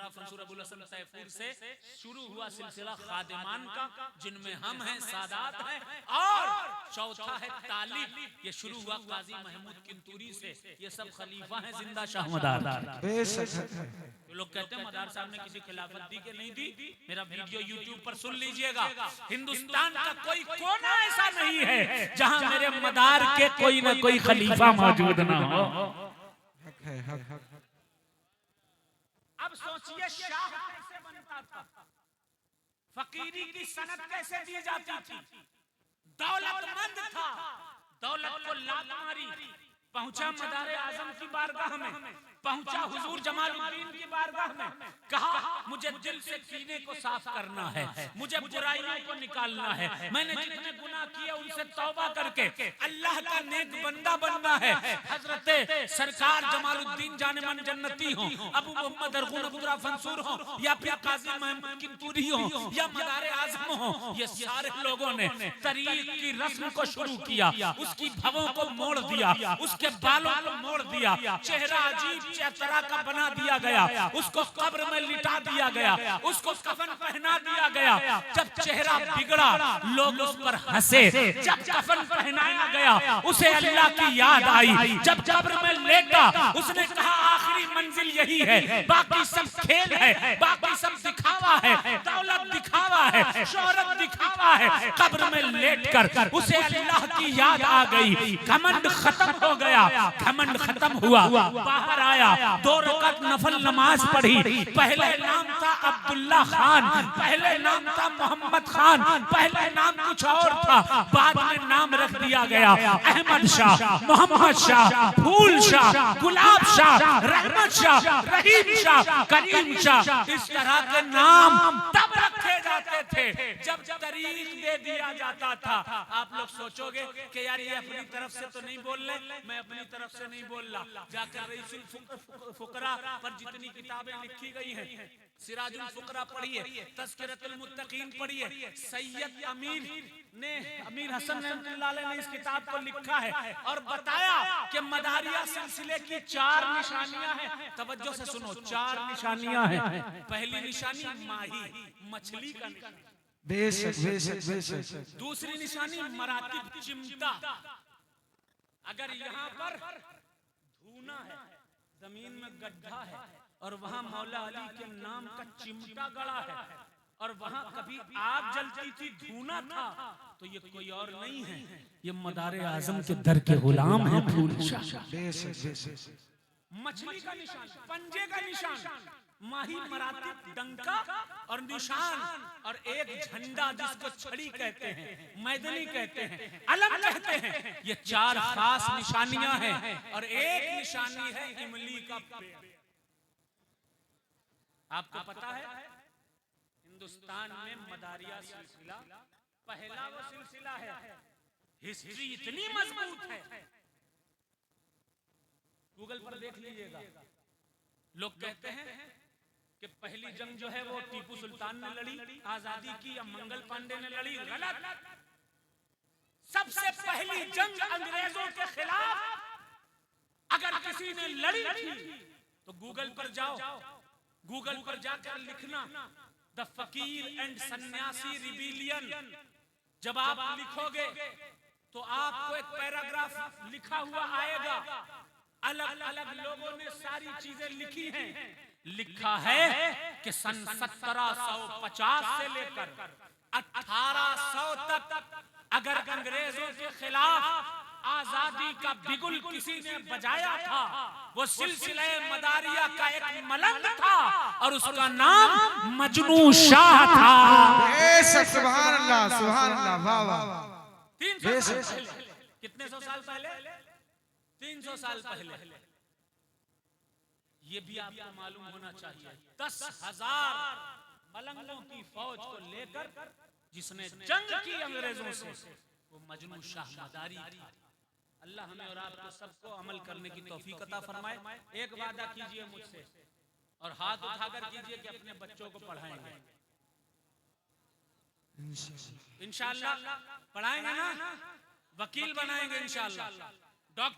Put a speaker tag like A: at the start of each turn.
A: फंसूर अबुल हसन तैफूर से शुरू हुआ सिलसिला खादिमान का, जिनमें हम हैं, सादात हैं, और चौथा है तालिब, ये शुरू हुआ काजी महमूद किंतूरी से। ये सब खलीफा हैं जिंदा शाह मदार। लोग कहते हैं मदार साहब ने किसी खिलाफत दी के नहीं दी। मेरा वीडियो YouTube पर सुन लीजिएगा। हिंदुस्तान का कोई कोना ऐसा नहीं है जहां मेरे मदार के कोई ना कोई खलीफा मौजूद ना हो। अब सोचिए शाह कैसे बनता था, फकीरी की सनद कैसे दी जाती थी, दौलतमंद था, दौलत को लात मारी, पहुंचा मदार आजम की बारगाह में, पहुंचा हुजूर जमालुद्दीन की बारगाह में, कहा मुझे दिल से कीने को साफ करना है, मुझे बुराइयों को निकालना है, मैंने जितने गुनाह किए उनसे तौबा करके अल्लाह का नेक बंदा बनना है। हजरत सरकार जमालुद्दीन जाने मन जन्नती हो, अबू मोहम्मद अरगुन अब्दुल्ला फंसूर हो, या फिर काजी महमूद किंतूरी हो, या मदार आजम हो, ये सारे लोगों ने तरीक की रस्म को शुरू किया, उसकी भवों को मोड़ दिया, उसके बालों को मोड़ दिया, चेहरा अजीब तरह का बना दिया गया, उसको कब्र में लिटा दिया गया, उसको कफन पहना दिया गया। जब चेहरा बिगड़ा लोग उस पर हंसे, जब कफन पहनाया गया उसे अल्लाह की याद आई, जब कब्र में लेटा उसने कहा आखिरी मंजिल यही है, बाकी सब खेल है, बाकी सब दिखावा है, दौलत दिखावा है, शोहरत दिखावा है। कब्र में लेटकर उसे अल्लाह की याद आ गई, घमंड खत्म हो गया, घमंड खत्म हुआ, बाहर आया, 2 रकात नफल नमाज पढ़ी। पहले नाम था अब्दुल्ला खान, पहले नाम था मोहम्मद खान, पहले नाम कुछ और था, बाद में नाम रख दिया गया अहमद शाह, मोहम्मद शाह, फूल शाह, गुलाब शाह, रहमत शाह, रहीम शाह, करीम शाह। इस तरह के नाम तब रखे जाते थे जब तरीक दे दिया जाता था। आप लोग सोचोगे कि यार ये अपनी तरफ से तो नहीं बोल रहे, मैं अपनी तरफ से नहीं बोल रहा, जाकर रईसुल फुकरा पर जितनी किताबें लिखी गई हैं, सिराजुल फुकरा पढ़िए, तज़किरतुल मुत्तकीन पढ़िए, सैयद अमीर हसन रहमतुल्लाह अलैह ने इस किताब को लिखा है और बताया कि मदारिया सिलसिले की 4 निशानियां हैं। तवज्जो से सुनो, 4 निशानियां हैं। पहली निशानी माही, मछली का निशानी, दूसरी निशानी मरातिब, चिमटा। अगर यहाँ पर धूना है, जमीन में गड्ढा है और वहां मौला अली के नाम का चिमटा गड़ा है और वहां कभी आग जलती थी, धूना था, तो ये कोई और नहीं है, ये मदार आजम के दर के गुलाम है। फूल शाह, मछली का निशान, पंजे का निशान, माही, मरातिब, डंका और निशान, और एक झंडा जिसको छड़ी कहते हैं, मैदनी कहते हैं, अलम कहते हैं। ये 4 खास निशानियां हैं और एक निशानी है इमली का पेड़। आपको पता है हिंदुस्तान में मदारिया सिलसिला पहला वो सिलसिला है, हिस्ट्री इतनी मजबूत है, गूगल पर देख लीजिएगा। लोग कहते हैं कि पहली जंग जो है वो टीपू सुल्तान ने लड़ी, आजादी की, या मंगल पांडे ने लड़ी। गलत। सबसे पहली जंग अंग्रेजों के खिलाफ अगर किसी ने लड़ी थी तो गूगल पर जाओ, गूगल पर जाकर लिखना द फकीर एंड सन्यासी रिबेलियन। जब आप लिखोगे तो आपको एक पैराग्राफ लिखा हुआ आएगा, अलग अलग लोगों ने सारी चीजें लिखी हैं। लिखा है कि सन 1750 से लेकर 1800 तक अगर अंग्रेजों के खिलाफ आजादी का बिगुल किसी ने बजाया था, वो सिलसिले मदारिया का एक मलंग था और उसका नाम मजनू शाह था।
B: सुभान अल्लाह, सुभान अल्लाह, वाह वाह।
A: 300 साल पहले, कितने 100 साल पहले? 300 साल पहले। ये भी आपको मालूम होना चाहिए, 10,000 मलंगों की फौज को लेकर जिसने जंग की अंग्रेजों से, वो मजनू शाह मदारी था। अल्लाह हमें और आपको सबको अमल करने की तौफीक अता फरमाए। एक वादा कीजिए मुझसे और हाथ उठाकर कीजिए कि अपने बच्चों को पढ़ाएंगे इंशाअल्लाह। पढ़ाएंगे ना, वकील बनाएंगे इंशाअल्लाह, डॉक्टर